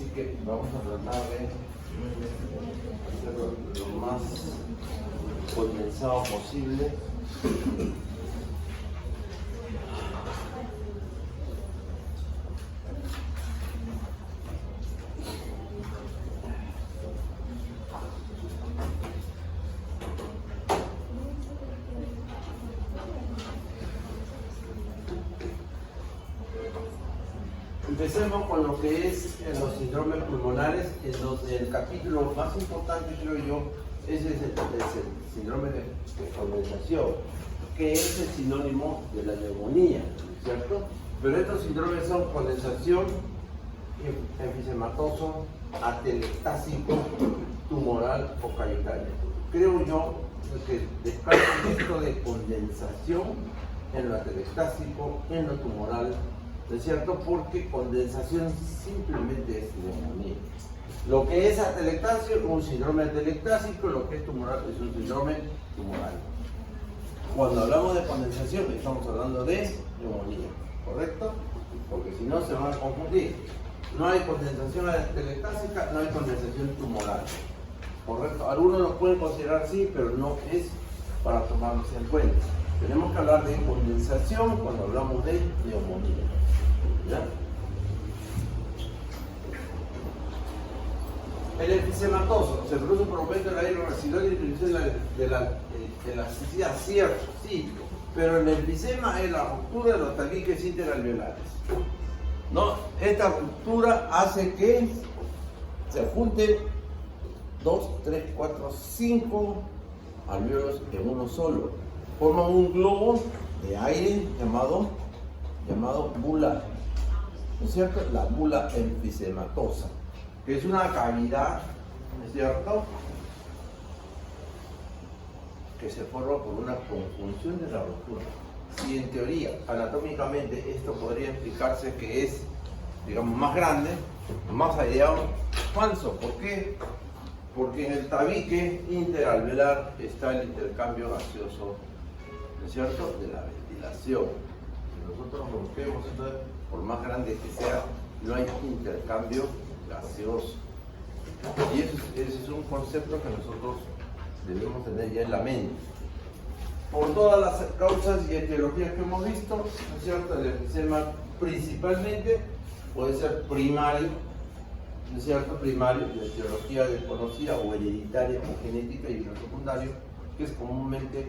Así que vamos a tratar de hacerlo lo más condensado posible. Empecemos con lo que es los síndromes pulmonares, en donde el capítulo más importante, creo yo, es el síndrome de condensación, que es el sinónimo de la neumonía, ¿cierto? Pero estos síndromes son condensación, enfisematoso, atelectásico, tumoral o cavital. Creo yo que descartan esto de condensación en lo atelectásico, en lo tumoral, ¿no es cierto? Porque condensación simplemente es neumonía. Lo que es atelectásico es un síndrome atelectásico, lo que es tumoral es un síndrome tumoral. Cuando hablamos de condensación estamos hablando de neumonía, ¿correcto? Porque si no se van a confundir. No hay condensación atelectásica, no hay condensación tumoral, ¿correcto? Algunos lo pueden considerar sí, pero no es para tomarlos en cuenta. Tenemos que hablar de condensación cuando hablamos de neumonía. ¿Ya? El enfisematoso se produce por aumento del aire residual y disminución de la elasticidad, cierto, sí, pero el enfisema es la ruptura de los tabiques interalveolares. ¿No? Esta ruptura hace que se junten 2, 3, 4, 5 alveolos en uno solo. Forman un globo de aire llamado bula, ¿no es cierto? La bula enfisematosa, que es una cavidad, ¿no es cierto?, que se forma por una conjunción de la ruptura. Si en teoría, anatómicamente, esto podría explicarse que es, digamos, más grande, más aireado, falso. ¿Por qué? Porque en el tabique interalveolar está el intercambio gaseoso, ¿no es cierto?, de la ventilación. Si nosotros rompemos esto, por más grande que sea, no hay intercambio gaseoso. Y ese es un concepto que nosotros debemos tener ya en la mente. Por todas las causas y etiologías que hemos visto, ¿no es cierto?, el enfisema principalmente puede ser primario, ¿no es cierto?, primario, de etiología desconocida o hereditaria o genética, y lo secundario, que es comúnmente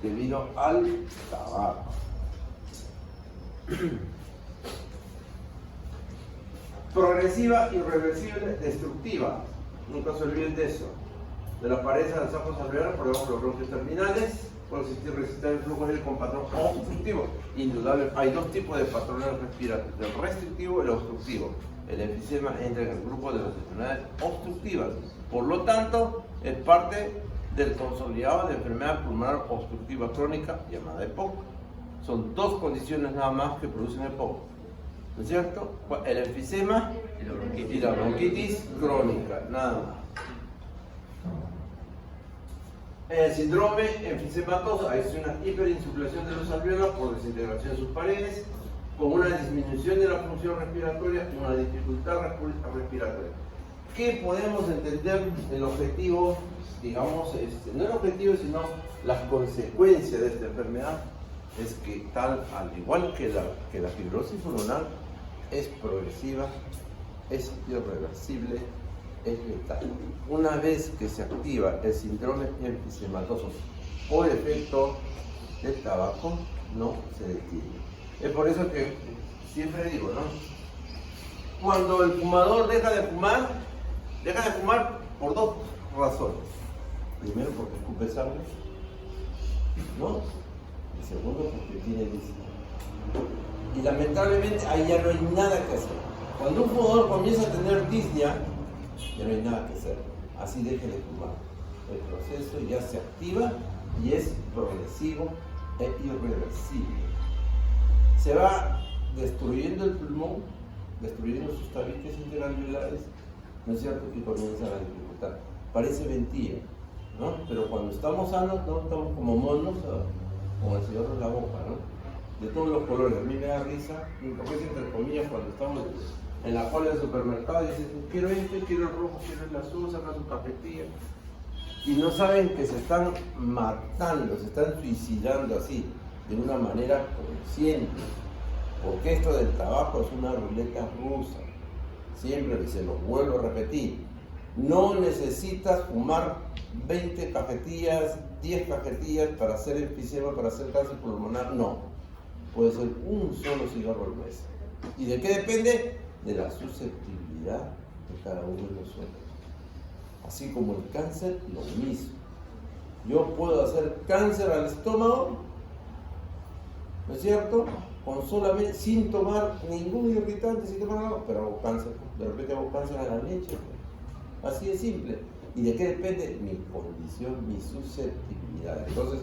debido al tabaco. Progresiva, irreversible, destructiva. Nunca se olviden de eso. De la pared de los ojos alveolares, por ejemplo, los bronquios terminales, puede existir resistencia al flujo aéreo con patrón obstructivo. Indudable, hay dos tipos de patrones respiratorios, el restrictivo y el obstructivo. El enfisema entra en el grupo de las enfermedades obstructivas. Por lo tanto, es parte del consolidado de enfermedad pulmonar obstructiva crónica llamada EPOC. Son dos condiciones nada más que producen EPOC, ¿no es cierto? El enfisema y la bronquitis crónica, nada más. El síndrome enfisematoso es una hiperinsuflación de los alvéolos por desintegración de sus paredes, con una disminución de la función respiratoria y una dificultad respiratoria. ¿Qué podemos entender el objetivo, digamos, no el objetivo, sino las consecuencias de esta enfermedad? Es que tal, al igual que la fibrosis pulmonar, es progresiva, es irreversible, es letal. Una vez que se activa el síndrome enfisematoso por efecto del tabaco, no se detiene. Es por eso que siempre digo, ¿no? Cuando el fumador deja de fumar por dos razones. Primero, porque escupe sangre, ¿no? Y segundo, porque tiene disnea. Y lamentablemente ahí ya no hay nada que hacer. Cuando un fumador comienza a tener disnea, ya no hay nada que hacer. Así deje de fumar. El proceso ya se activa y es progresivo e irreversible. Se va destruyendo el pulmón, destruyendo sus tabiques interalveolares, ¿no es cierto?, y comienza la dificultad. Parece mentira, ¿no? Pero cuando estamos sanos, no estamos como monos, con el cigarro en la boca, ¿no? De todos los colores. A mí me da risa, porque es entre comillas, cuando estamos en la cola del supermercado y dicen, quiero esto, quiero el rojo, quiero el azul, sacan su cajetilla. Y no saben que se están matando, se están suicidando así, de una manera consciente. Porque esto del tabaco es una ruleta rusa. Siempre se los vuelvo a repetir. No necesitas fumar 20 cajetillas, 10 cajetillas para hacer enfisema, para hacer cáncer pulmonar. No. Puede ser un solo cigarro al mes. ¿Y de qué depende? De la susceptibilidad de cada uno de nosotros. Así como el cáncer, lo mismo. Yo puedo hacer cáncer al estómago, ¿no es cierto? Solamente, sin tomar ningún irritante, sin tomar nada, pero hago cáncer. De repente hago cáncer a la leche. Así de simple. ¿Y de qué depende? Mi condición, mi susceptibilidad. Entonces,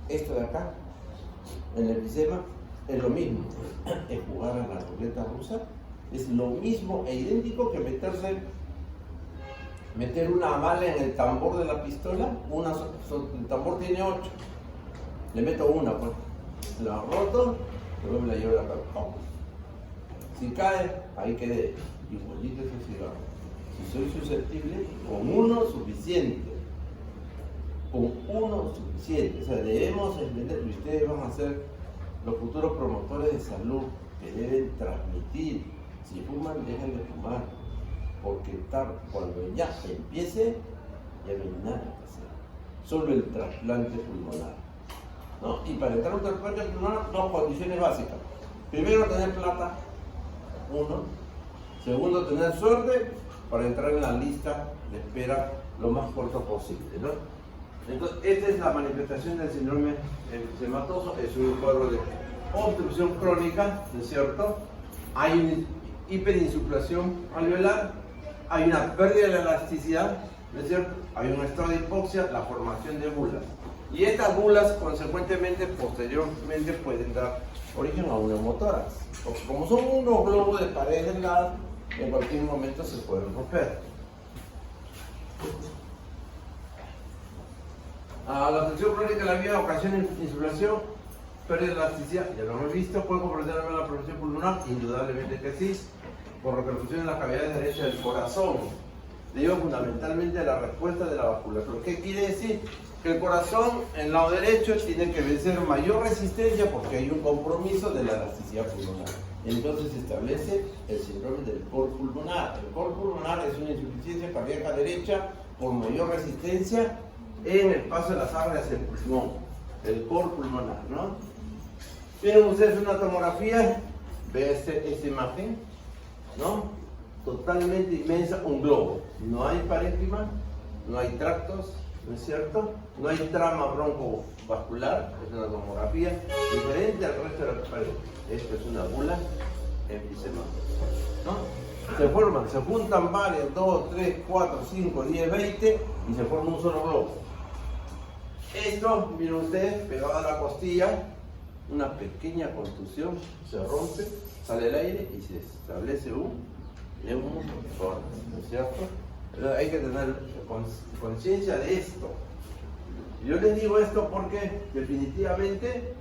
esto de acá, en el enfisema, es lo mismo. Es jugar a la ruleta rusa. Es lo mismo e idéntico que meter una bala en el tambor de la pistola. El tambor tiene 8. Le meto una, pues. La roto, luego me la llevo a la cabeza. Si cae, ahí quedé. Igualito ese cigarro. Si soy susceptible, con uno suficiente. Con uno suficiente. O sea, debemos entender que ustedes van a ser los futuros promotores de salud que deben transmitir. Si fuman, dejen de fumar. Porque cuando ya empiece, ya no hay nada que hacer. Solo el trasplante pulmonar. ¿No? Y para entrar a un trasplante pulmonar, 2 condiciones básicas. Primero, tener plata. 1. Segundo, tener suerte para entrar en la lista de espera lo más corto posible, ¿no? Entonces, esta es la manifestación del síndrome enfisемatoso. Es un cuadro de obstrucción crónica, ¿no es cierto? Hay una hiperinsuflación alveolar, hay una pérdida de la elasticidad, ¿no es cierto? Hay un estado de hipoxia, la formación de bulas. Y estas bulas, consecuentemente, posteriormente pueden dar origen a un neumotórax. Porque como son unos globos de pared delgada, en cualquier momento se pueden romper. La obstrucción crónica de la vía ocasiona insuflación, pérdida de elasticidad, ya lo hemos visto. ¿Puede comprometer la presión pulmonar? Indudablemente que sí, por repercusión en la cavidad derecha del corazón, debido fundamentalmente a la respuesta de la vasculatura. ¿Qué quiere decir? Que el corazón, en el lado derecho, tiene que vencer mayor resistencia porque hay un compromiso de la elasticidad pulmonar. Entonces se establece el síndrome del cor pulmonar. El cor pulmonar es una insuficiencia cardíaca derecha por mayor resistencia en el paso de la sangre hacia el pulmón. El cor pulmonar, ¿no? Tienen ustedes una tomografía, ve esta imagen, ¿no? Totalmente inmensa, un globo. No hay parénquima, no hay tractos, ¿no es cierto? No hay trama broncovascular, es una tomografía diferente al resto de la pared. Esto es una bula enfisema, ¿no? Se juntan varios, 2, 3, 4, 5, 10, 20 y se forma un solo globo. Esto, miren ustedes, pegado a la costilla, una pequeña contusión, se rompe, sale el aire y se establece un neumotórax, ¿no es cierto? Pero hay que tener conciencia de esto. Yo les digo esto porque definitivamente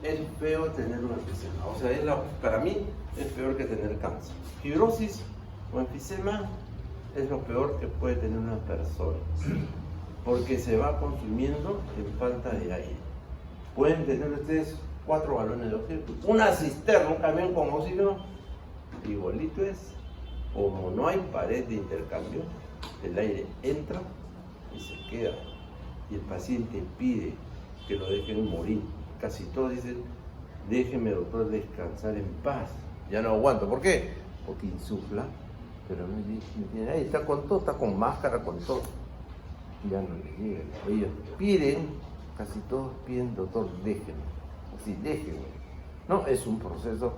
es feo tener un enfisema. O sea, para mí es peor que tener cáncer. Fibrosis o enfisema es lo peor que puede tener una persona, porque se va consumiendo en falta de aire. Pueden tener ustedes 4 balones de oxígeno, una cisterna, un camión con oxígeno, igualito es. Como no hay pared de intercambio, el aire entra y se queda. Y el paciente pide que lo dejen morir. Casi todos dicen, déjeme doctor descansar en paz. Ya no aguanto. ¿Por qué? Porque insufla, pero no tiene aire. Está con todo, está con máscara, con todo. Ya no le llegan. Ellos piden, casi todos piden, doctor, déjenme. Así, déjenme. No, es un proceso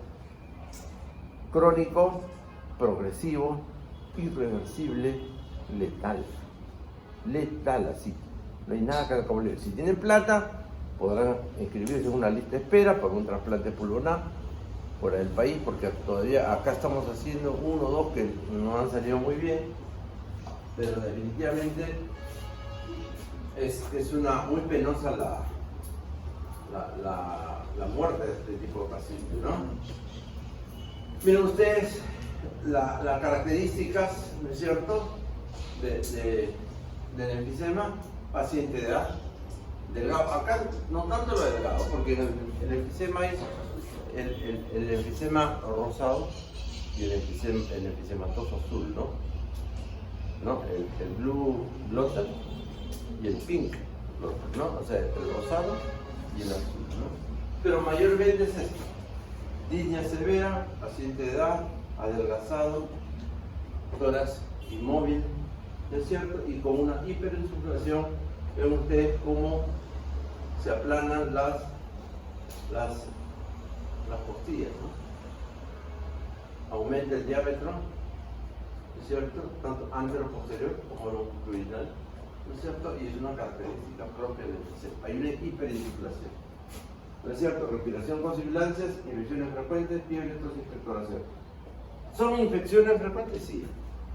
crónico, progresivo, irreversible, letal. Letal, así. No hay nada que acabar. Si tienen plata, podrán inscribirse en una lista de espera para un trasplante pulmonar fuera del país, porque todavía acá estamos haciendo 1 o 2 que no han salido muy bien, pero definitivamente es muy penosa la muerte de este tipo de pacientes, ¿no? Miren ustedes las características, ¿no es cierto?, del enfisema. Paciente de edad, delgado. Acá no tanto lo delgado, porque el enfisema es el enfisema rosado y el enfisematoso azul, ¿no? El blue blood y el pink blood, ¿no? O sea, el rosado y el azul, ¿no? Pero mayormente es esto: disnea severa, paciente de edad, adelgazado, tórax inmóvil, ¿no es cierto? Y con una hiperinsuflación. Ven ustedes cómo se aplanan las costillas, ¿no? Aumenta el diámetro, ¿no es cierto?, tanto antero-posterior como longitudinal, ¿no es cierto? Y es una característica propia del enfisema. Hay una hiperinsuflación, ¿no es cierto? Respiración con sibilancias, infecciones frecuentes, fiebre, tos y expectoración. ¿Son infecciones frecuentes? Sí.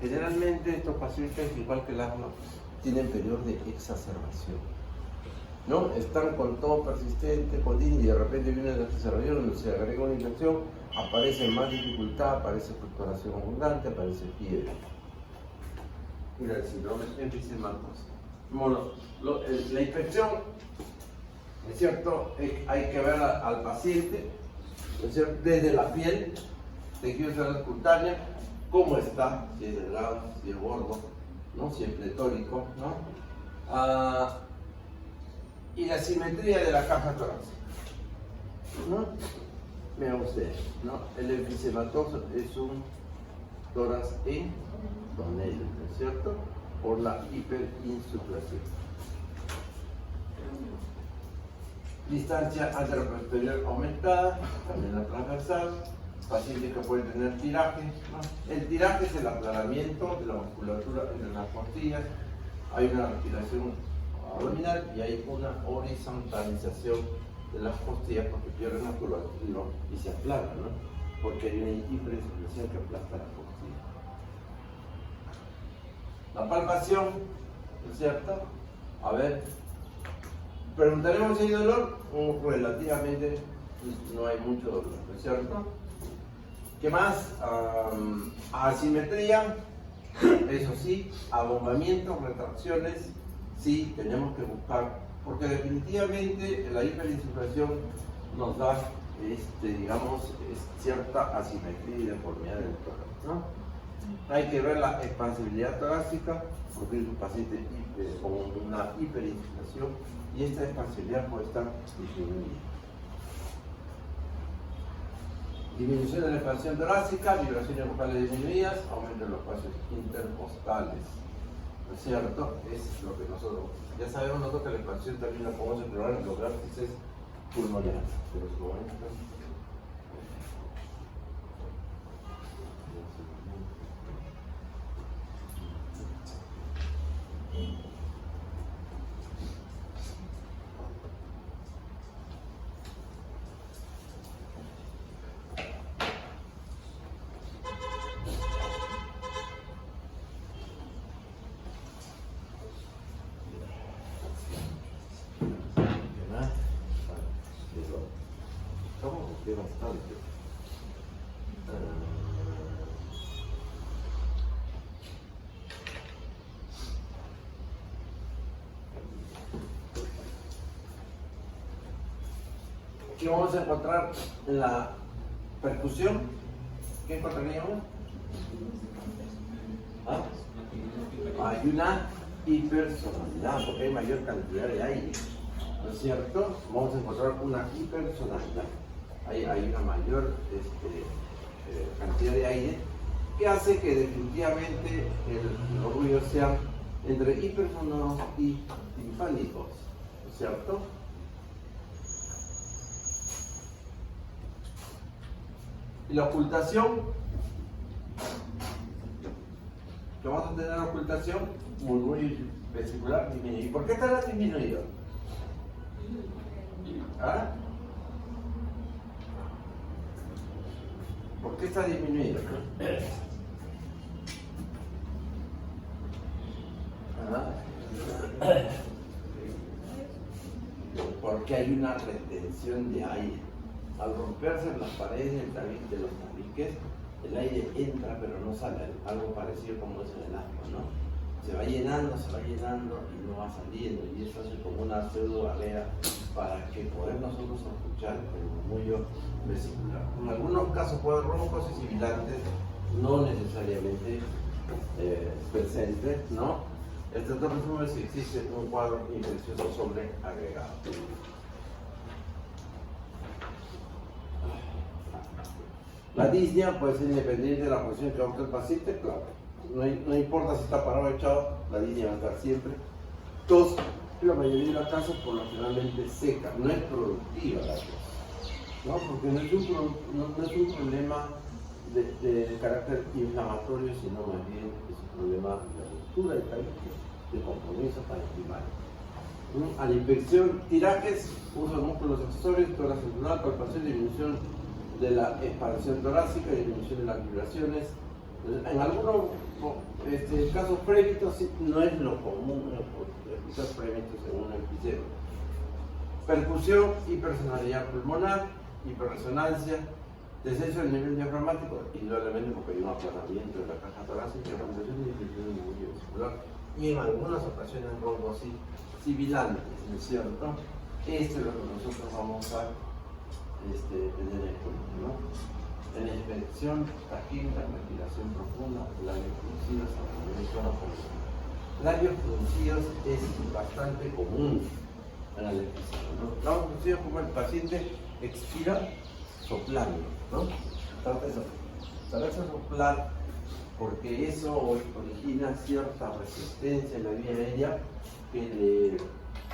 Generalmente estos pacientes, igual que el asma, tienen periodos de exacerbación, ¿no? Están con todo persistente, con disnea, y de repente viene la exacerbación donde se agrega una infección, aparece más dificultad, aparece expectoración abundante, aparece fiebre. Mira el síndrome enfisematoso. Bueno, la infección, ¿es cierto?, hay que ver al paciente, ¿es cierto?, desde la piel, tejido celular cutáneo, cómo está, si es delgado, si es gordo, ¿no?, si es pletórico, ¿no? Y la simetría de la caja torácica, ¿no? Vean ustedes, ¿no? El enfisematoso es un tórax en tonel, ¿no es cierto?, por la hiperinsuflación. Distancia anteroposterior aumentada, también la transversal. Pacientes que pueden tener tiraje, ¿no? El tiraje es el aplanamiento de la musculatura entre las costillas. Hay una respiración abdominal y hay una horizontalización de las costillas porque pierden musculatura y se aplanan, ¿no? Porque hay una hiperinsuflación que aplasta la costilla. La palpación, ¿no es cierto? A ver, preguntaremos si hay dolor. Relativamente no hay mucho dolor, ¿no es cierto? ¿Qué más? Asimetría, eso sí, abombamientos, retracciones, sí, tenemos que buscar, porque definitivamente la hiperinsuflación nos da, digamos, cierta asimetría y deformidad del tórax, ¿no? Hay que ver la expansibilidad torácica, porque es un paciente con una hiperinsuflación y esta expansibilidad puede estar disminuida. Disminución de la expansión torácica, vibraciones vocales disminuidas, aumento de los espacios intercostales. ¿No es cierto? Es lo que nosotros ya sabemos nosotros que la expansión también la podemos explorar en los vértices pulmonares. Pero su momento. Bastante. ¿Qué vamos a encontrar en la percusión? ¿Qué encontraríamos? Hay una hipersonalidad, porque hay mayor cantidad de aire, ¿no es cierto? Vamos a encontrar una hipersonalidad. Hay una mayor cantidad de aire que hace que definitivamente los ruidos sean entre hipersonoros y timpánicos, ¿no es cierto? Y la ocultación, que vamos a tener la ocultación, murmullo vesicular disminuido. ¿Y por qué estará disminuido? ¿Ah? ¿Por qué está disminuido? Porque hay una retención de aire. Al romperse las paredes del tabique de los tabiques, ¿qué es? El aire entra pero no sale, algo parecido como es en el asma, ¿no? Se va llenando y no va saliendo, y eso hace como una pseudo barrera para que poder nosotros escuchar el murmullo vesicular. En algunos casos puede haber roncos y sibilantes, no necesariamente presentes, ¿no? El doctor resume si existe un cuadro infeccioso sobreagregado. La disnea puede ser independiente de la posición que adopte el paciente, claro. No importa si está parado o echado, la disnea va a estar siempre. Tos, la mayoría de las casos, por lo generalmente seca, no es productiva la tos, ¿no? Porque no es un problema de carácter inflamatorio, sino más bien es un problema de ruptura de compromiso parenquimal. A la infección, tirajes, uso de músculos accesorios, tórax central, palpación, disminución de la expansión torácica, disminución de las vibraciones. En algunos casos prévitos no es lo común escuchar prévitos en un enfisema. Percusión, hipersonoridad pulmonar, hiperresonancia, descenso del nivel diafragmático, indudablemente porque hay un aplanamiento de la caja torácica, realización de infección del murmullo vesicular y en algunas ocasiones roncos sibilantes, ¿no es cierto? Esto es lo que nosotros vamos a tener en cuenta, ¿no? En la inspección, taquígrafo, respiración profunda, labios fruncidos, labios fruncidos es bastante común en la enfisema, ¿no? Labios fruncidos como el paciente expira soplando, ¿no? Trata de soplar porque eso origina cierta resistencia en la vía aérea que le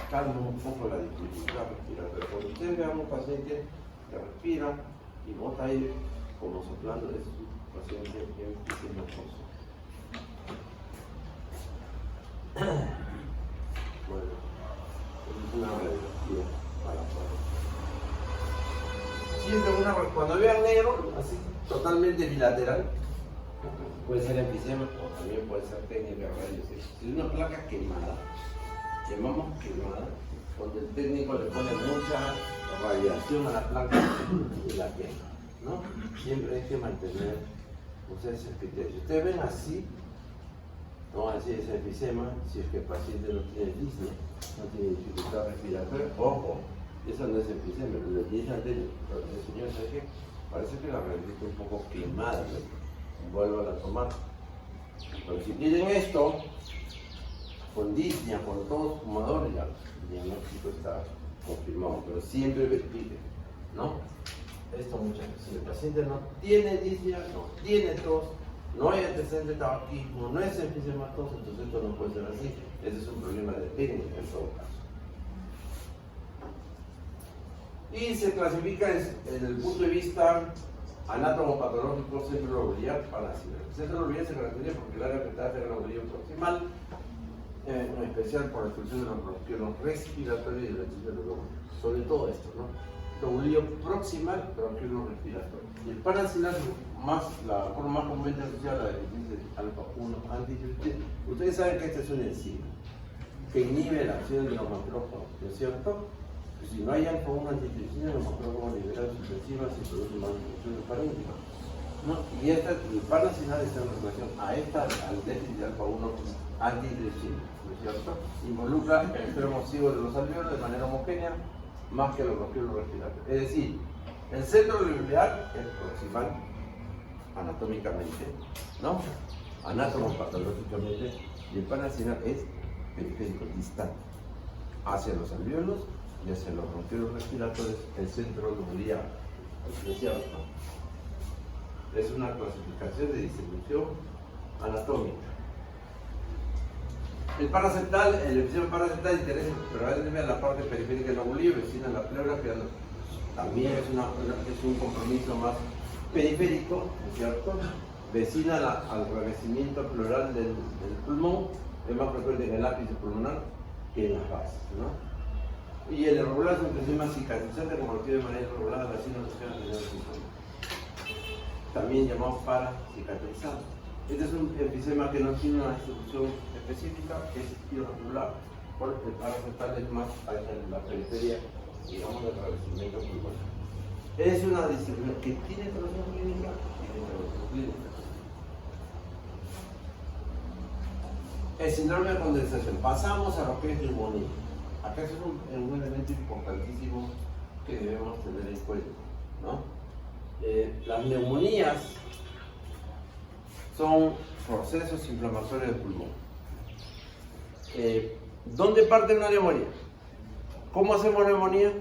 calma un poco la dificultad respiratoria. Cuando ustedes vean un paciente que respira y bota aire como soplando, es un paciente enfisematóso. Bueno, es una radiografía para poder. Siempre cuando vean negro, así totalmente bilateral, puede ser enfisema o también puede ser técnica de rayos X. Si es una placa quemada, llamamos quemada, cuando el técnico le pone mucha radiación a la placa y la quema, ¿no? Siempre hay que mantener ustedes el criterio. Si ustedes ven así, no van a decir es enfisema si es que el paciente no tiene disnea, no tiene dificultad respiratoria. Ojo, eso no es enfisema, lo dice antes el señor, ¿sabe qué? Parece que la raíz está un poco quemada, ¿no? Vuelvan a tomar. Pero si tienen esto, con disnea, con todos los fumadores, ya el diagnóstico está confirmado, pero siempre verifiquen, ¿no? Esto muchas veces, si el paciente no tiene disnea, no tiene tos, no hay antecedentes de tabaquismo, no es enfisematoso, entonces esto no puede ser así. Ese es un problema de técnica en todo caso. Y se clasifica desde el punto de vista anátomo-patológico centro-lobular parasilar. El centro-lobular se caracteriza porque el área afectada es el lobulillo proximal, en especial por la expulsión de los bronquiolos respiratorios y de la extensión de los lóbulos. Sobre todo esto, ¿no? Lobulillo proximal, bronquiolos respiratorios. Y el parasilar, la forma más comúnmente asociada a la deficiencia de alfa-1 antidiurético. Ustedes saben que esta es una enzima que inhibe la acción de los macrófagos, ¿no es cierto? Si no hay alfa-1 antidiurético, los macrófagos liberan sus enzimas y producen más infecciones parénquicas, ¿no? Y el parasilar está en relación al déficit de alfa-1 antidiurético, ¿no es cierto? Involucra el extremo ciego de los alveolos de manera homogénea más que los bronquiolos respiratorios. Es decir, el centro alveolar es proximal anatómicamente, ¿no? Anátomo-patológicamente, y el parasilar es periférico, distante, hacia los alveolos y hacia los bronquiolos respiratorios, el centro lobular, ¿no es cierto? Es una clasificación de distribución anatómica. El enfisema paracental interesa probablemente en la parte periférica del lobulillo, vecina a la pleura, que también es un compromiso más periférico, ¿no es cierto? Vecina al revestimiento pleural del pulmón, es más frecuente en el ápice pulmonar que en las bases, ¿no? Y el irregular es un enfisema cicatrizante convertido de manera irregular a la sinusocial de los síntomas, también llamado paracicatrizante. Este es un enfisema que no tiene una distribución específica, es irregular, porque el paracental es más hacia la periferia, digamos, del revestimiento pulmonar. Es una distribución que tiene expresión clínica y intervención clínica. El síndrome de condensación. Pasamos a lo que es neumonía. Acá es un elemento importantísimo que debemos tener en cuenta, ¿no? Las neumonías son procesos inflamatorios del pulmón. ¿Dónde parte una neumonía? ¿Cómo hacemos neumonía?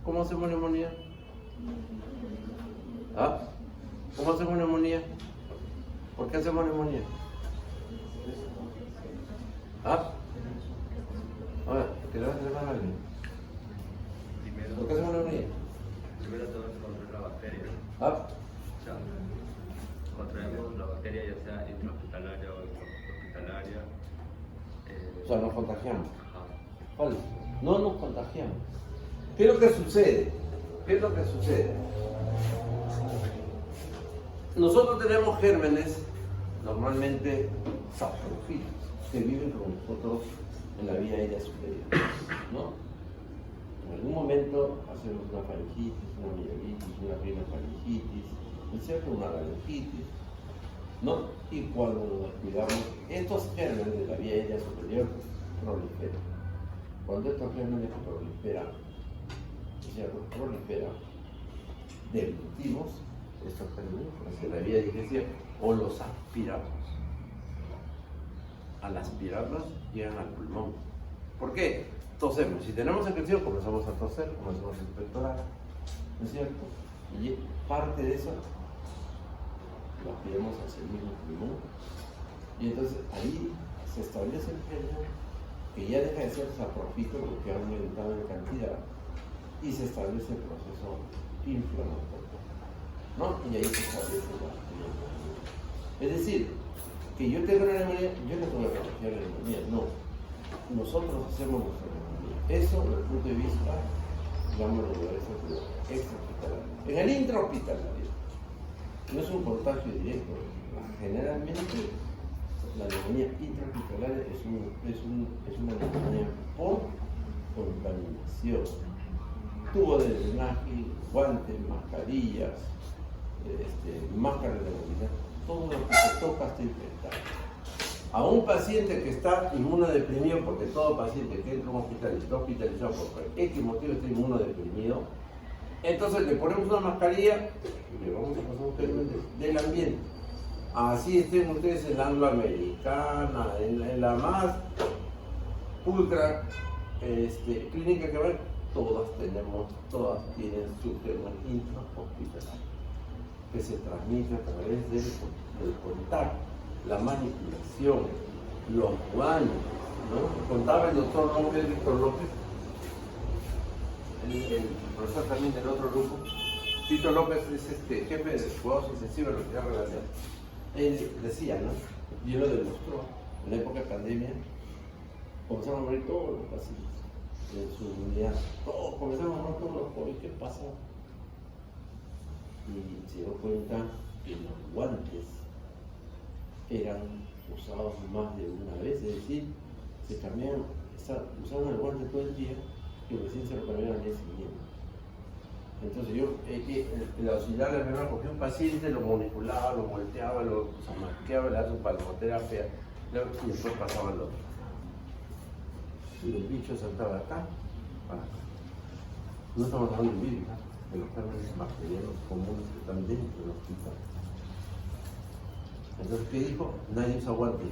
¿Cómo hacemos neumonía? ¿Ah? ¿Cómo hacemos neumonía? ¿Por qué hacemos neumonía? ¿Ah? A ver, ¿qué le vas a hacer a alguien? ¿Por qué hacemos neumonía? Primero todo es contra la bacteria. ¿Ah? O sea, contraemos la bacteria ya sea intrahospitalaria o extrahospitalaria. O sea, nos contagiamos. Ajá. Vale, no nos contagiamos. ¿Qué es lo que sucede? ¿Qué es lo que sucede? Nosotros tenemos gérmenes, normalmente saprofílicos, que viven con nosotros en la vía aérea superior, ¿no? En algún momento hacemos una faringitis, una mielitis, una rinofaringitis, ¿no es cierto? Una laringitis, ¿no? Y cuando nos descuidamos, estos gérmenes de la vía aérea superior proliferan. Cuando estos gérmenes proliferan, ¿no es cierto? Proliferan, deglutimos estos gérmenes hacia la vía digestiva o los aspiramos. Al aspirarlos llegan al pulmón. ¿Por qué? Tosemos. Si tenemos secreción, comenzamos a toser, comenzamos a expectorar, ¿no es cierto? Y parte de eso lo aspiramos hacia el mismo pulmón. Y entonces ahí se establece el género que ya deja de ser saprofítico porque ha aumentado en cantidad y se establece el proceso inflamatorio, ¿no? Y ahí se establece la neumonía. Es decir, que yo tengo una neumonía, yo no tengo que contagiar la neumonía, no. Nosotros hacemos nuestra neumonía. Eso, desde el punto de vista, digamos, de extrahospitalario. En el intrahospitalario, no es un contagio directo. Generalmente, la neumonía intrahospitalaria es una neumonía por contaminación. Tubo de drenaje, guantes, mascarillas, máscaras de movilidad, todo lo que se toca está infectado. A un paciente que está inmunodeprimido, porque todo paciente que entra a un hospital y está hospitalizado por X motivo está inmunodeprimido, entonces le ponemos una mascarilla y le vamos a pasar un germen del ambiente. Así estén ustedes en la angloamericana, en la más ultra clínica que ven, todas tienen su germen intrahospitalario, que se transmite a través del contacto, la manipulación, los baños, ¿no? Contaba el doctor López, Víctor López, el profesor también del otro grupo. Víctor López es jefe de cuidados intensivos de la Universidad Real. Él decía, ¿no? Y él lo demostró, en la época de pandemia, comenzaron a morir todos los pacientes de su unidad. Todos comenzaron a morir todos los COVID. ¿Qué pasó? Y se dio cuenta que los guantes eran usados más de una vez, es decir, se cambiaban, usaban el guante todo el día y recién se lo cambiaban al día siguiente. Entonces yo, el auxiliar de enfermera cogía un paciente, lo manipulaba, lo volteaba, lo masqueaba, le hacía su palmoterapia y después pasaba al otro. Y el bicho saltaba de acá para acá. No estamos hablando de virus, de los gérmenes bacterianos comunes que están dentro del hospital. Entonces, ¿qué dijo? Nadie usa guantes.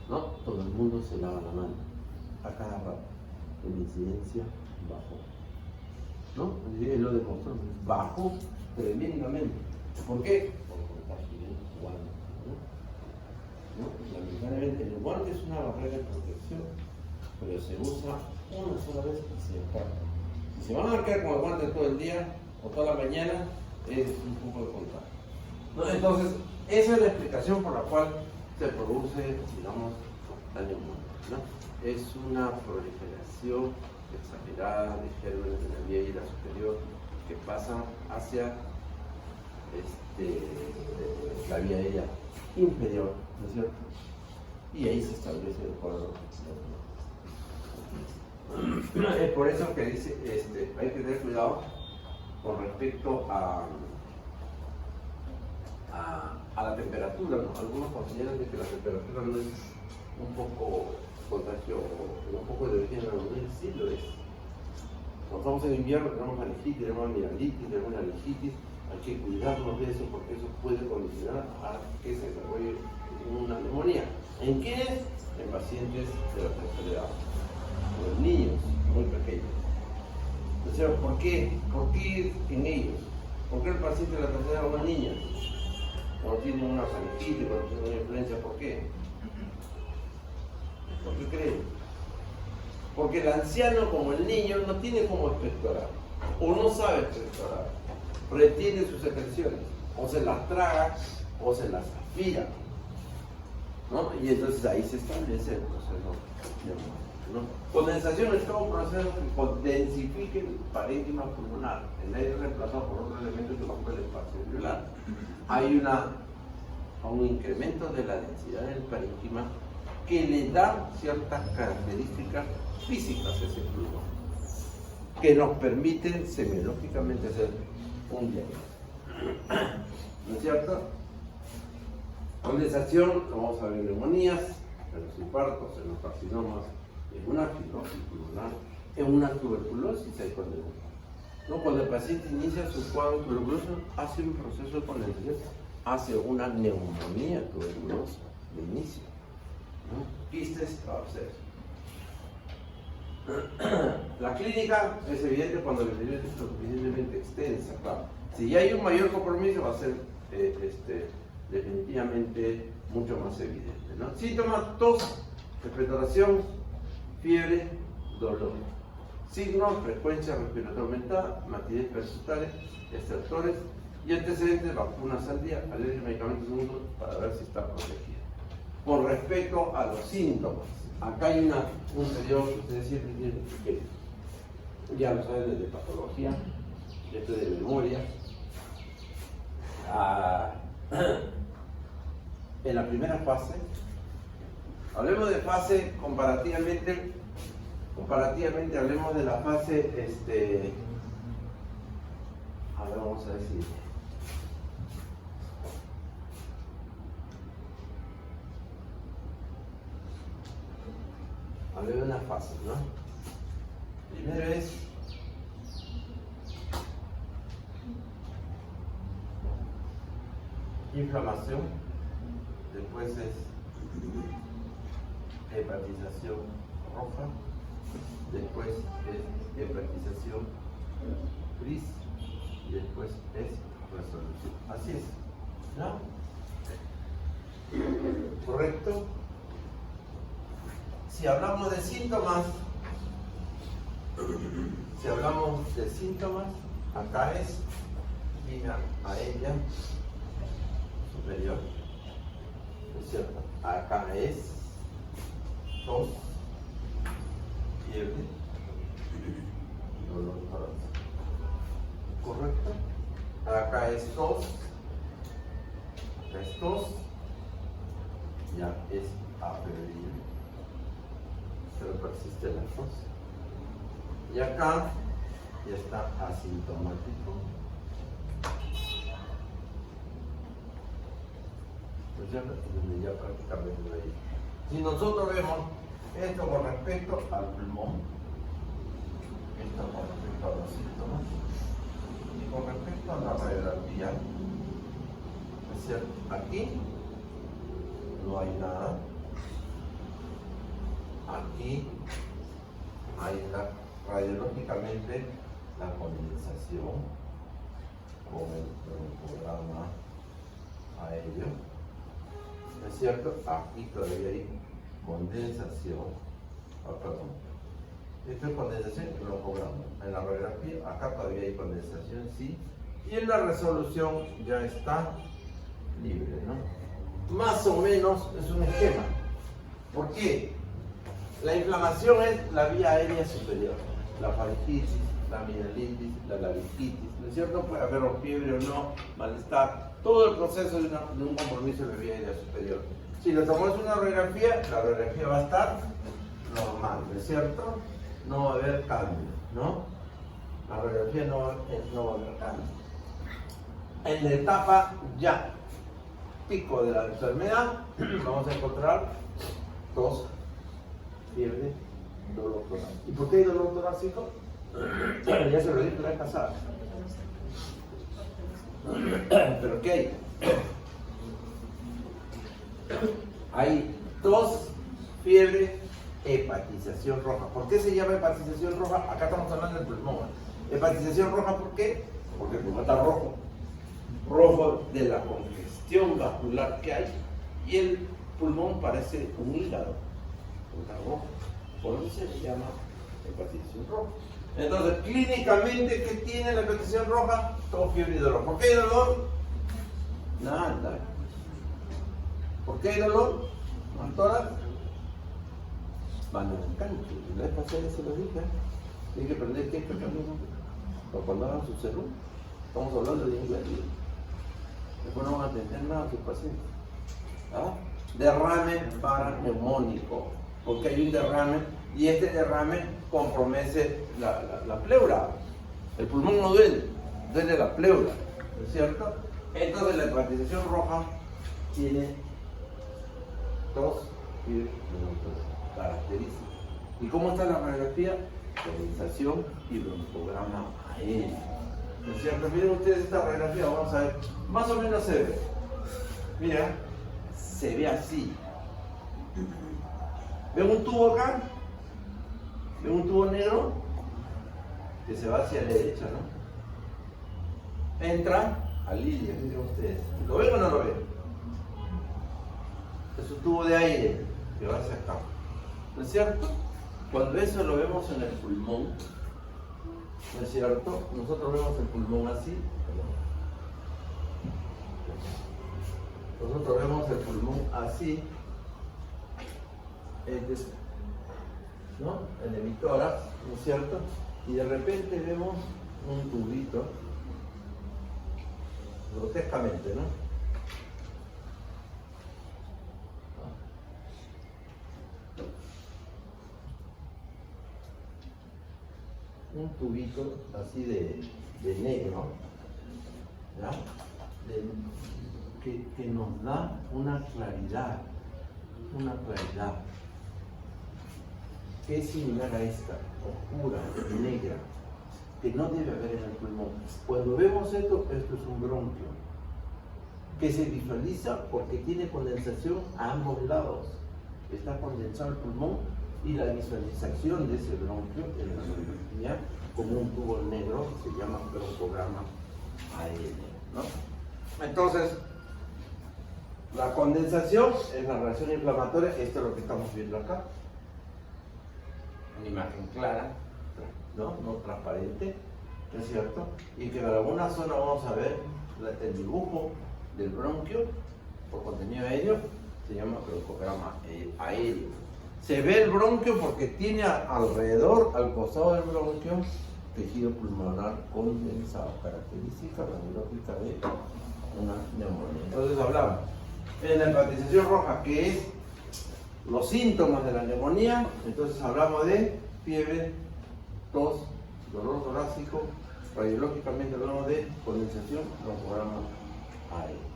No, todo el mundo se lava la mano a cada rato. La incidencia bajó. ¿No? Él lo demostró. Bajó tremendamente. ¿Por qué? Por contagio de guantes. ¿No? Lamentablemente, el guante es una barrera de protección, pero se usa una sola vez y se acaba. Si se van a quedar con el guante todo el día o toda la mañana, es un poco de contagio. ¿No? Entonces, esa es la explicación por la cual se produce, digamos, la neumonía, ¿no? Es una proliferación exagerada de gérmenes de la vía aérea superior que pasan hacia la vía aérea inferior, ¿no es cierto? Y ahí se establece el cuadro. Es por eso que dice, hay que tener cuidado con respecto a la temperatura, ¿no? Algunos consideran de que la temperatura no es un poco contagio, un poco de origen neumonía, sí lo es. Cuando estamos en invierno tenemos meningitis, tenemos amigdalitis, tenemos una meningitis, hay que cuidarnos de eso porque eso puede condicionar a que se desarrolle una neumonía. ¿En quiénes? En pacientes de la tercera edad, o en niños muy pequeños. O sea, ¿por qué? ¿Por qué en ellos? ¿Por qué el paciente de la tercera edad o una niña? Cuando tiene una faringitis, cuando tiene una influencia, ¿por qué? ¿Por qué creen? Porque el anciano, como el niño, no tiene cómo expectorar, o no sabe expectorar, retiene sus secreciones, o se las traga, o se las aspira, ¿no? Y entonces ahí se establece el proceso neumonía, ¿no? Condensación es todo un proceso que condensifique el parénquima pulmonar, el aire reemplazado por otro elemento que ocupa el espacio alveolar. Hay un incremento de la densidad del parénquima que le da ciertas características físicas a ese pulmón, que nos permiten semiológicamente hacer un diagnóstico. ¿No es cierto? Condensación, vamos a ver neumonías, en los infartos, en los carcinomas, en una fibrosis pulmonar, en una tuberculosis hay condensación. ¿No? Cuando el paciente inicia su cuadro tuberculoso, hace un proceso de condensación, hace una neumonía tuberculosa de inicio, ¿no? Quistes abscesos. La clínica es evidente cuando la infección es suficientemente extensa, claro. Si ya hay un mayor compromiso, va a ser definitivamente mucho más evidente, ¿no? Síntomas: tos, expectoración, fiebre, dolor. Signos: frecuencia respiratoria aumentada, matidez persistente, estertores y antecedentes: vacunas al día, alergia a medicamentos segundos para ver si está protegida. Con respecto a los síntomas, acá hay un periodo que ustedes siempre tienen que, ya lo saben, desde patología, de memoria. En la primera fase, hablemos de fase comparativamente hablemos de la fase, a ver, vamos a decir, hablemos de una fase, ¿no? Primero es inflamación, después es hepatización roja, después es hepatización gris y después es resolución. Así es, ¿no? ¿Correcto? Si hablamos de síntomas, acá es línea aérea superior, ¿no es cierto? Acá es tos, fiebre, dolor torácico. ¿Correcto? Acá es tos, ya es afebril, pero persiste la tos. Y acá ya está asintomático. Pues ya prácticamente no hay. Si nosotros vemos esto con respecto al pulmón, esto con respecto a los síntomas, y con respecto a la radiografía, es decir, aquí no hay nada, aquí hay radiológicamente la condensación con el programa aéreo, ¿no es cierto? Aquí todavía hay condensación, perdón, esto es condensación y lo cobramos. En la radiografía, acá todavía hay condensación, sí, y en la resolución ya está libre, ¿no? Más o menos es un esquema. ¿Por qué? La inflamación es la vía aérea superior, la faringitis, la amigdalitis, la laringitis, ¿no es cierto? Puede haber fiebre o no, malestar, todo el proceso de un compromiso de la vía aérea superior. Si le tomamos una radiografía, la radiografía va a estar normal, ¿no es cierto? No va a haber cambio, ¿no? La radiografía no va a haber cambio. En la etapa ya pico de la enfermedad, vamos a encontrar tos, fiebre, dolor torácico. ¿Y por qué hay dolor torácico? Ya se lo dije la vez pasada. ¿Pero qué hay? Hay tos, fiebre, hepatización roja. ¿Por qué se llama hepatización roja? Acá estamos hablando del pulmón. Hepatización roja, ¿por qué? Porque el pulmón está rojo. Rojo de la congestión vascular que hay. Y el pulmón parece un hígado. Está rojo. Por eso se le llama hepatización roja. Entonces, clínicamente, ¿qué tiene la hepatización roja? Tos, fiebre y dolor. ¿Por qué hay dolor? Nada. ¿Por qué hay dolor? ¿Doctora? Van al canto. La vez pasada ya se lo dije. Tienen que aprender qué es camino. Pero cuando hagan su salud, estamos hablando de inglés. Después no van a atender nada a sus pacientes. ¿Ah? Derrame paraneumónico. Porque hay un derrame y este derrame compromete la pleura. El pulmón no duele, duele la pleura, ¿no es cierto? Entonces la hepatización roja tiene tos y características. ¿Y cómo está la radiografía? Condensación y broncograma aéreo. ¿No es cierto? Miren ustedes esta radiografía, vamos a ver, más o menos se ve. Mira, se ve así. ¿Ven un tubo acá? ¿Ven un tubo negro? Que se va hacia la derecha, ¿no? Entra al ilia, miren ustedes. ¿Lo ven o no lo ven? Es un tubo de aire que va hacia acá. ¿No es cierto? Cuando eso lo vemos en el pulmón, ¿no es cierto? Nosotros vemos el pulmón así. Nosotros vemos el pulmón así. ¿No? En el tórax, ¿no es cierto? Y de repente vemos un tubito, grotescamente, ¿no? Un tubito así de negro, ¿ya? Que nos da una claridad. Que es similar a esta, oscura, negra, que no debe haber en el pulmón. Cuando vemos esto es un bronquio, que se visualiza porque tiene condensación a ambos lados. Está condensado el pulmón y la visualización de ese bronquio en la radiografía como un tubo negro se llama broncograma aéreo, ¿no? Entonces, la condensación es la reacción inflamatoria, esto es lo que estamos viendo acá. Una imagen clara, ¿no? No transparente, ¿no es cierto? Y que en alguna zona vamos a ver el dibujo del bronquio por contenido aéreo, se llama broncograma aéreo. Se ve el bronquio porque tiene alrededor, al costado del bronquio, tejido pulmonar condensado, característica radiológica de una neumonía. Entonces hablamos en la hepatización roja, que es los síntomas de la neumonía. Entonces hablamos de fiebre, tos, dolor torácico, radiológicamente hablamos de condensación, broncograma aéreo.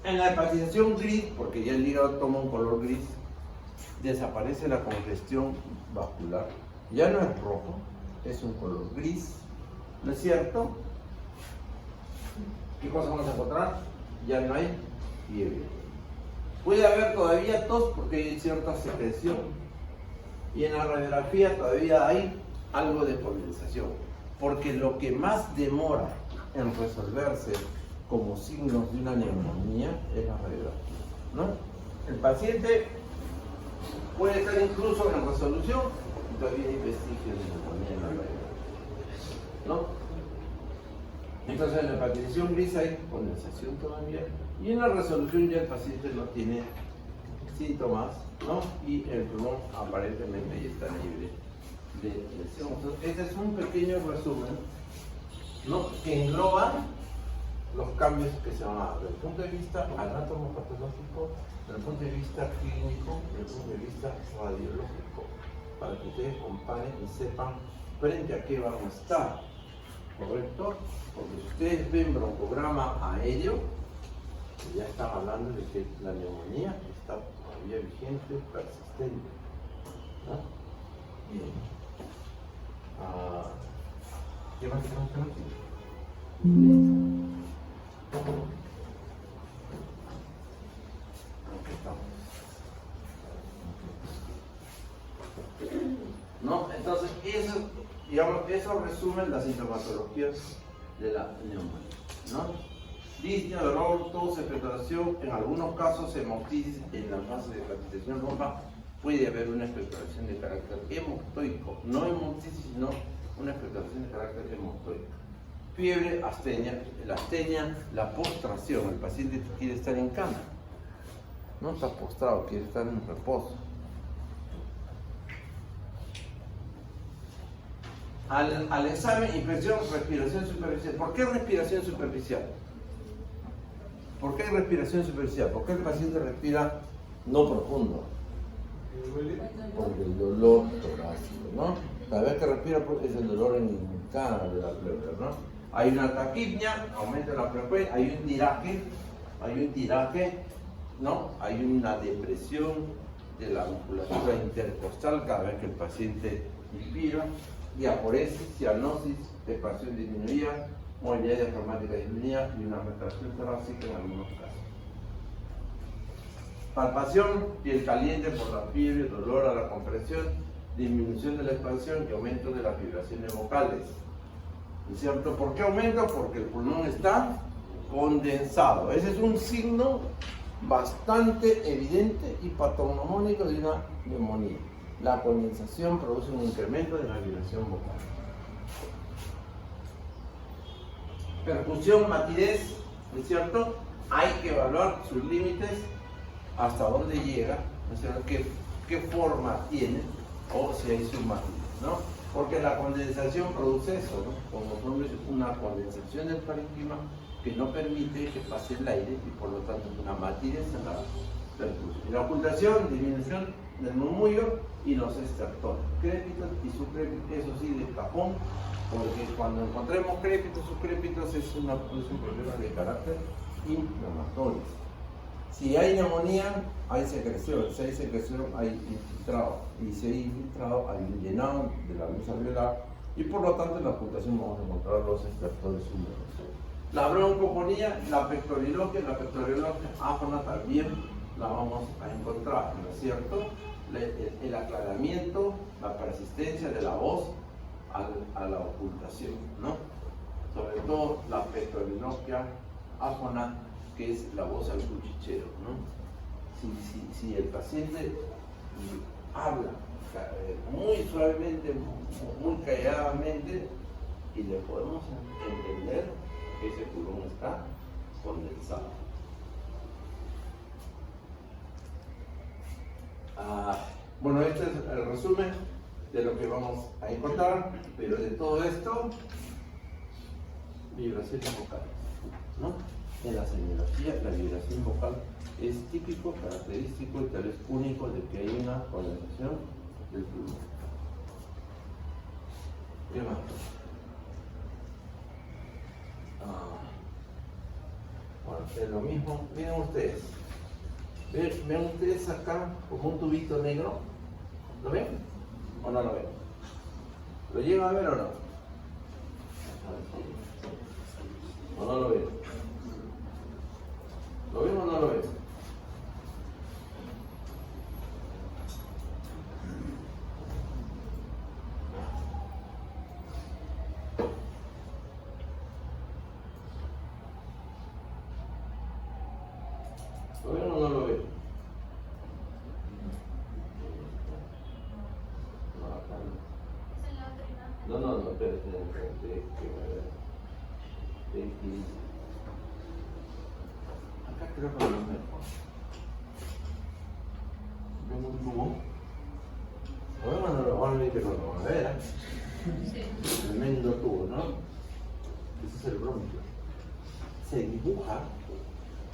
En la hepatización gris, porque ya el hígado toma un color gris, desaparece la congestión vascular, ya no es rojo, es un color gris, ¿no es cierto? ¿Qué cosa vamos a encontrar? Ya no hay fiebre. Puede haber todavía tos porque hay cierta secreción. Y en la radiografía todavía hay algo de condensación. Porque lo que más demora en resolverse como signos de una neumonía es la radiografía, ¿no? El paciente puede estar incluso en resolución y todavía hay vestigios de neumonía en la radiografía, ¿no? Entonces en la hepatización gris hay condensación todavía y en la resolución ya el paciente no tiene síntomas, ¿no? Y el pulmón aparentemente ya está libre de lesión. Entonces, este es un pequeño resumen, ¿no? Que engloba los cambios que se van a dar desde el punto de vista anatomopatológico, desde el punto de vista clínico, desde el punto de vista radiológico, para que ustedes comparen y sepan frente a qué van a estar, ¿correcto? Porque si ustedes ven broncograma aéreo, Ya están hablando de que la neumonía está todavía vigente, persistente. ¿No? Bien. ¿Qué más? Aquí estamos. ¿No? Entonces, eso, digamos, eso resume la sintomatología de la neumonía. ¿No? Disnea, dolor, tos, expectoración, en algunos casos hemoptisis en la fase de palpitación roja, puede haber una expectoración de carácter hemoptoico, no hemoptisis, sino una expectoración de carácter hemoptoico. Fiebre, astenia, la astenia, la postración, el paciente quiere estar en cama, no está postrado, quiere estar en reposo. Al examen, infección, respiración superficial. ¿Por qué respiración superficial? ¿Por qué respiración superficial? ¿Por qué el paciente respira no profundo? Porque el dolor torácico, ¿no? Cada vez que respira es el dolor en cada de la pleura, ¿no? Hay una taquipnia, aumenta la frecuencia, hay un tiraje, ¿no? Hay una depresión de la musculatura intercostal cada vez que el paciente inspira, diaporesis, cianosis, expansión disminuida, movilidad diafragmática disminuida y una retracción torácica en algunos casos. Palpación, piel caliente por la fiebre, dolor a la compresión, disminución de la expansión y aumento de las vibraciones vocales. ¿Es cierto? ¿Por qué aumento? Porque el pulmón está condensado. Ese es un signo bastante evidente y patognomónico de una neumonía. La condensación produce un incremento de la vibración vocal. Percusión, matidez, ¿no es cierto? Hay que evaluar sus límites, hasta dónde llega, ¿no es cierto? ¿Qué forma tiene, o si hay su matidez, ¿no? Porque la condensación produce eso, ¿no? Como produce una condensación del parénquima que no permite que pase el aire y por lo tanto una matidez en la percusión. Y la ocultación, disminución del murmullo y los estertores, crépitos y subcrépitos, eso sí, de cajón, porque cuando encontremos crépitos, subcrépitos es un problema de carácter inflamatorio. Si hay neumonía, hay secreción. Si hay secreción, hay infiltrado. Y si hay infiltrado, hay un llenado de la luz alveolar. Y por lo tanto, en la ocultación vamos a encontrar los estertores húmedos. La broncoponía, la pectoriloquia áfona también la vamos a encontrar, ¿no es cierto? El aclaramiento, la persistencia de la voz a la ocultación, ¿no? Sobre todo la pectoriloquia áfona, que es la voz al cuchicheo, ¿no? Si el paciente habla muy suavemente, muy calladamente, y le podemos entender que ese pulmón está condensado. Bueno, este es el resumen de lo que vamos a encontrar, pero de todo esto, vibraciones vocales, ¿no? En la semiología, la vibración vocal es típico, característico y tal vez único de que hay una condensación del pulmón. ¿Qué más? Bueno, es lo mismo. Miren ustedes. ¿Ven ustedes acá como un tubito negro? ¿Lo ven? ¿O no lo ven? ¿Lo llegan a ver o no? ¿O no lo ven? ¿Lo ven o no lo ven? ¿Lo ven o no lo ven? No, espérate. Acá creo que lo mejor. ¿Ven un tubo? ¿Lo ven o no lo van a ver? Que no lo van a ver, ¿eh? Tremendo tubo, ¿no? Ese es el bronquio. Se dibuja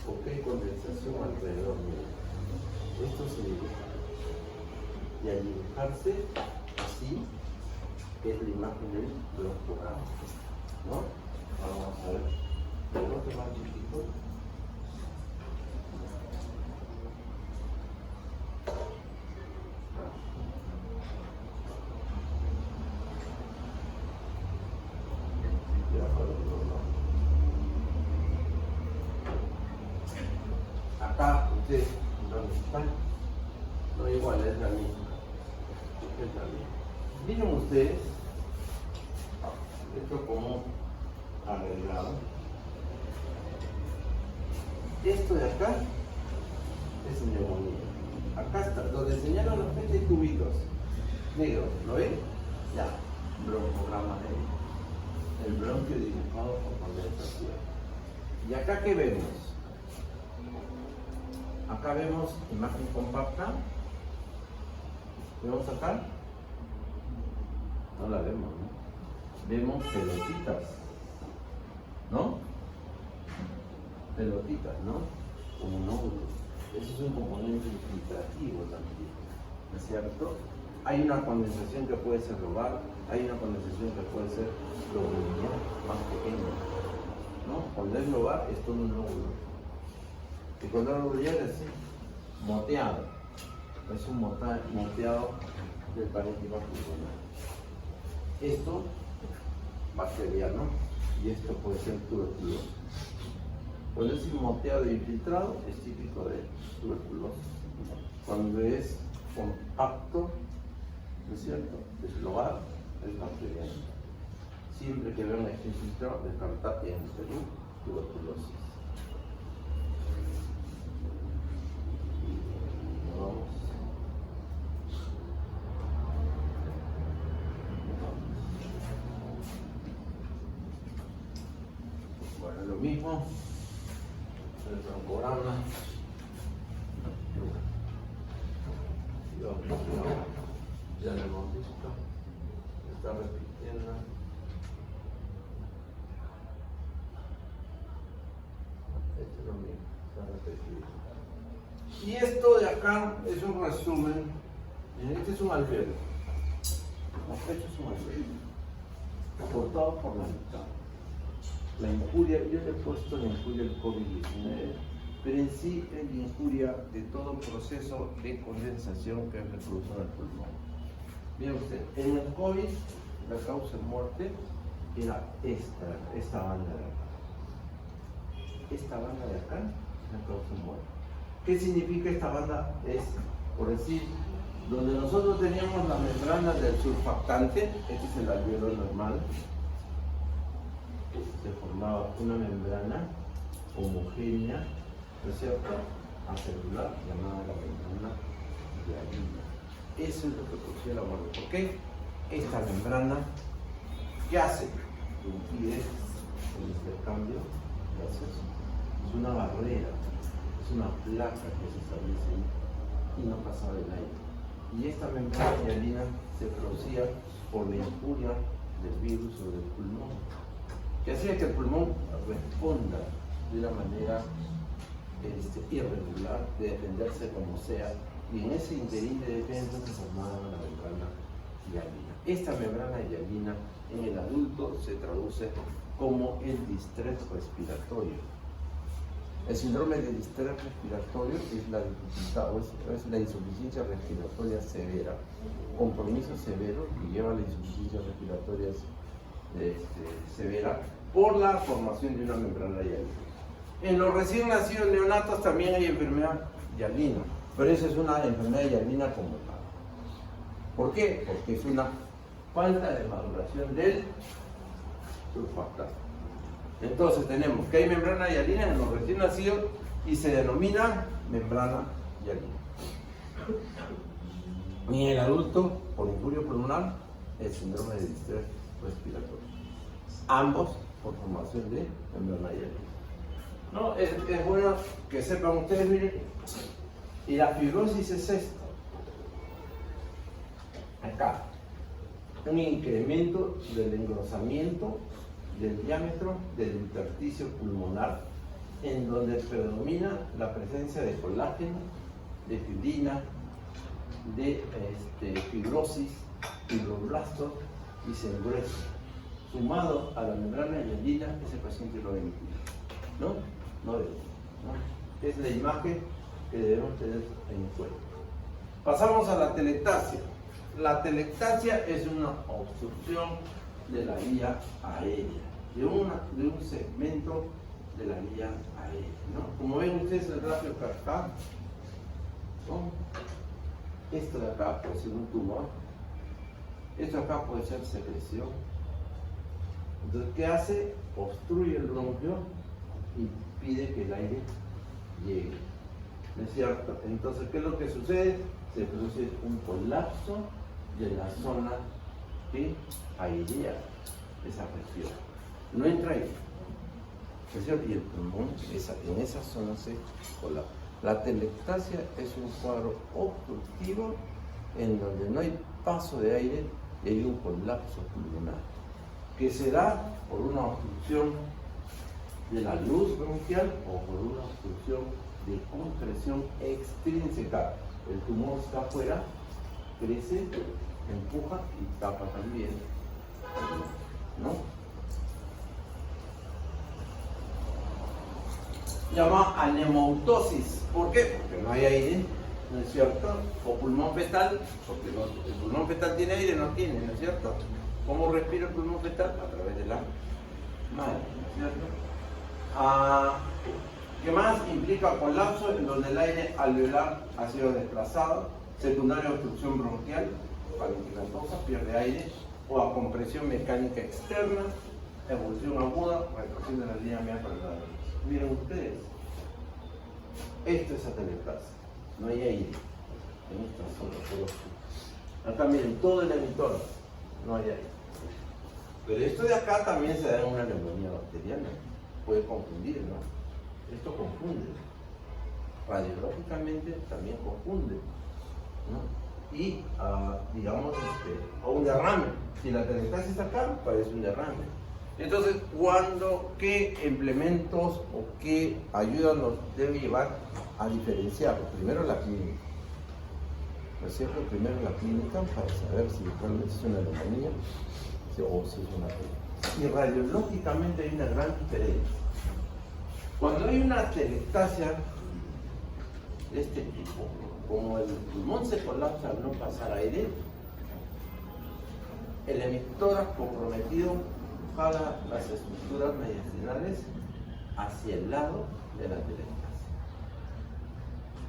porque hay condensación alrededor de él. Esto se dibuja. Y al dibujarse así, es la imagen del broncograma, ¿no? Vamos a ver el otro más chiquito. usted dónde está. No, igual es la misma. Es la misma. Miren ustedes, esto como arreglado. Esto de acá es neumonía. Acá está, donde señalan los frente tubitos negros, ¿lo ven? Ya, broncograma negro. El bronquio dibujado por condensación. ¿Y acá qué vemos? Acá vemos imagen compacta. ¿Vemos acá? No la vemos, ¿no? Vemos pelotitas, ¿no? Pelotitas, ¿no? Como nódulos. Eso es un componente infiltrativo también, ¿no es cierto? Hay una condensación que puede ser lobar, hay una condensación que puede ser lobular, más pequeña, ¿no? Cuando es lobar es todo un nódulo. Y cuando es lobular es así, moteado. Es un moteado del parénquima pulmonar. Esto, bacteriano, y esto puede ser tuberculosis. Cuando es moteado e infiltrado, es típico de tuberculosis. Cuando es compacto, ¿no es cierto? Es lobar, es bacteriano. Siempre que vean este infiltrado, descartar en Perú tuberculosis. Vamos. Bueno, lo mismo. El broncograma. Ya lo hemos visto. Está repitiendo. Esto es lo mismo. Está repetido. Y esto de acá es un resumen. Este es un alveolo. Este es un alveolo. Cortado por la mitad. La injuria, yo le he puesto la injuria del COVID-19, pero en sí es la injuria de todo proceso de condensación que es reproducción del pulmón. Mira usted, en el COVID la causa de muerte era esta banda de acá. Esta banda de acá es la causa de muerte. ¿Qué significa esta banda? Es, por decir, donde nosotros teníamos la membrana del surfactante, este es el alveolo normal, se formaba una membrana homogénea, ¿no es cierto?, acelular, llamada la membrana hialina. Eso es lo que producía la muerte. ¿Por qué? Esta membrana, ¿qué hace? Impide el intercambio gaseoso. Es una barrera, es una placa que se establece y no pasaba el aire. Y esta membrana hialina se producía por la injuria del virus o del pulmón, que hacía que el pulmón responda de una manera irregular, de defenderse como sea, y en ese interín de defensa se formaba la membrana hialina. Esta membrana hialina en el adulto se traduce como el distrés respiratorio. El síndrome de distrés respiratorio es la dificultad, es la insuficiencia respiratoria severa, compromiso severo que lleva a la insuficiencia respiratoria severa por la formación de una membrana hialina. En los recién nacidos neonatos también hay enfermedad hialina, pero esa es una enfermedad hialina como tal. ¿Por qué? Porque es una falta de maduración del surfactante. Entonces tenemos que hay membrana hialina en los recién nacidos y se denomina membrana hialina. Y en el adulto, por injuria pulmonar, el síndrome de distrés respiratorio. Ambos por formación de membrana hialina. No, es bueno que sepan ustedes, miren, y la fibrosis es esto. Acá, un incremento del engrosamiento del diámetro del intersticio pulmonar, en donde predomina la presencia de colágeno, de fibrina, de fibrosis, fibroblastos y se engruesa. Sumado a la membrana hialina, ese paciente lo ve, ¿no? No ve, ¿no? Es la imagen que debemos tener en cuenta. Pasamos a la telectasia. La telectasia es una obstrucción de la vía aérea, de un segmento de la vía aérea, ¿no? Como ven ustedes el gráfico acá, ¿no? Esto de acá puede ser un tumor, esto acá puede ser secreción. Entonces, ¿qué hace? Obstruye el bronquio y impide que el aire llegue, ¿no es cierto? Entonces, ¿qué es lo que sucede? Se produce un colapso de la zona que airea esa región. No entra aire, ¿no es cierto? Y el pulmón, en esa zona se colapsa. La atelectasia es un cuadro obstructivo en donde no hay paso de aire y hay un colapso pulmonar, que se da por una obstrucción de la luz bronquial o por una obstrucción de compresión extrínseca. El tumor está afuera, crece, empuja y tapa también, ¿no? Llama anemautosis. ¿Por qué? Porque no hay aire, ¿no es cierto? O pulmón fetal, porque el pulmón fetal tiene aire, no tiene, ¿no es cierto? ¿Cómo respira el pulmón fetal? A través de la madre, ¿no es cierto? ¿Qué más? Implica colapso en donde el aire alveolar ha sido desplazado, secundaria obstrucción bronquial, parenquimatosa, pierde aire, o a compresión mecánica externa, evolución aguda, retracción de la línea media para la. Miren ustedes, esto es atelectasia, no hay aire en esta zona. Acá miren, todo el emitor, no hay aire. Pero esto de acá también se da en una neumonía bacteriana, puede confundir, ¿no? Esto confunde, radiológicamente también confunde, ¿no? Y digamos, o un derrame, si la atelectasia está acá, parece un derrame. Entonces, ¿qué implementos o qué ayuda nos debe llevar a diferenciarlo? Primero la clínica, ¿no es cierto? Primero la clínica para saber si realmente es una neumonía o si es una atelectasia. Y radiológicamente hay una gran diferencia. Cuando hay una atelectasia de este tipo, como el pulmón se colapsa al no pasar aire, el emitor comprometido jala las estructuras mediastinales hacia el lado de la atelectasia.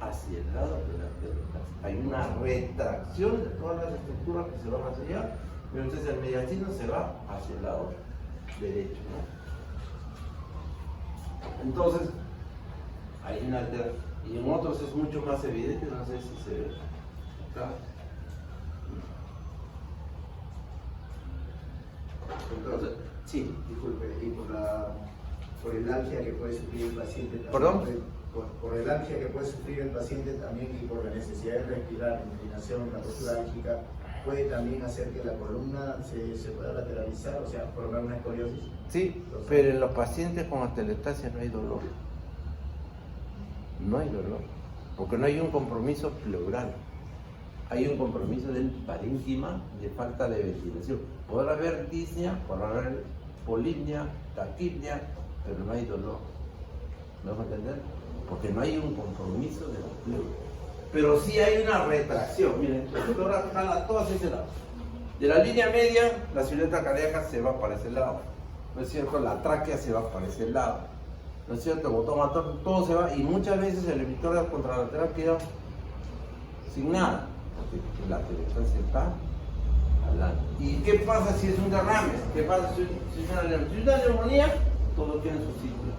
Hacia el lado de la atelectasia. Hay una retracción de todas las estructuras que se van hacia allá, y entonces el mediastino se va hacia el lado derecho, ¿no? Entonces, hay una alteración. Y en otros es mucho más evidente, no sé si se ve acá. Entonces, sí, disculpe, y por el ansia que puede sufrir el paciente también. ¿Perdón? Por el ansia que puede sufrir el paciente también y por la necesidad de respirar, inclinación, la postura álgica, puede también hacer que la columna se pueda lateralizar, o sea, formar una escoliosis. Sí, pero en los pacientes con atelectasia no hay dolor. No hay dolor, porque no hay un compromiso pleural. Hay un compromiso del parénquima de falta de ventilación. Podrá haber disnea, podrá haber polipnia, taquipnia, pero no hay dolor. ¿Me vas a entender? Porque no hay un compromiso de la pleura. Pero sí hay una retracción. Miren, la doctora jala todo hacia ese lado. De la línea media, la silueta cardíaca se va para ese lado. ¿No es cierto? La tráquea se va para ese lado. ¿No es cierto? El botón motor, todo se va. Y muchas veces el emitor contralateral queda sin nada. Porque la atelectasia está hablando. ¿Y qué pasa si es un derrame? ¿Qué pasa si es una neumonía? Si es una neumonía, todo tiene su sitio.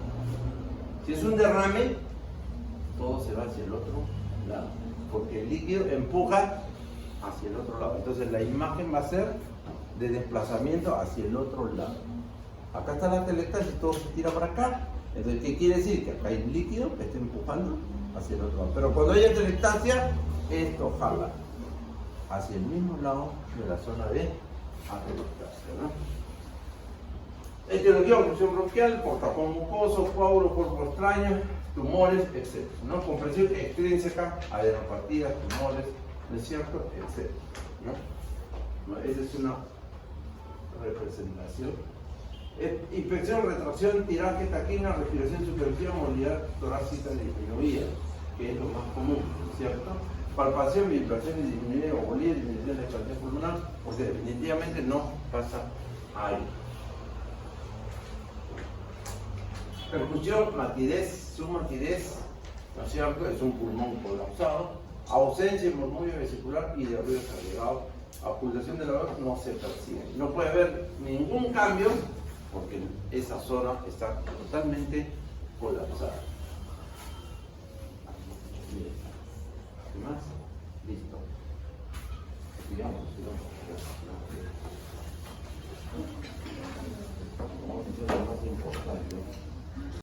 Si es un derrame, todo se va hacia el otro lado. Porque el líquido empuja hacia el otro lado. Entonces la imagen va a ser de desplazamiento hacia el otro lado. Acá está la atelectasia y todo se tira para acá. Entonces, ¿qué quiere decir? Que acá hay un líquido que está empujando hacia el otro lado. Pero cuando hay atelectasia, esto jala hacia el mismo lado de la zona de atelectasia, ¿no? Etiología, obstrucción bronquial, portapón mucoso, coágulo, cuerpo extraño, tumores, etc. ¿No? Compresión extrínseca, adenopatías, tumores, ¿no es cierto? Etc. ¿No? Esa es una representación. Infección, retracción, tiraje, taquina, respiración superficial, movilidad torácica disminuida, que es lo más común, ¿no es cierto? Palpación, vibración y disminuir o bolía, disminución de la expansión pulmonar, porque definitivamente no pasa aire. Percusión, matidez, submatidez, ¿no es cierto? Es un pulmón colapsado, ausencia de murmullo vesicular y de ruidos agregados. Ocultación de la voz no se percibe. No puede haber ningún cambio porque esa zona está totalmente colapsada. Bien.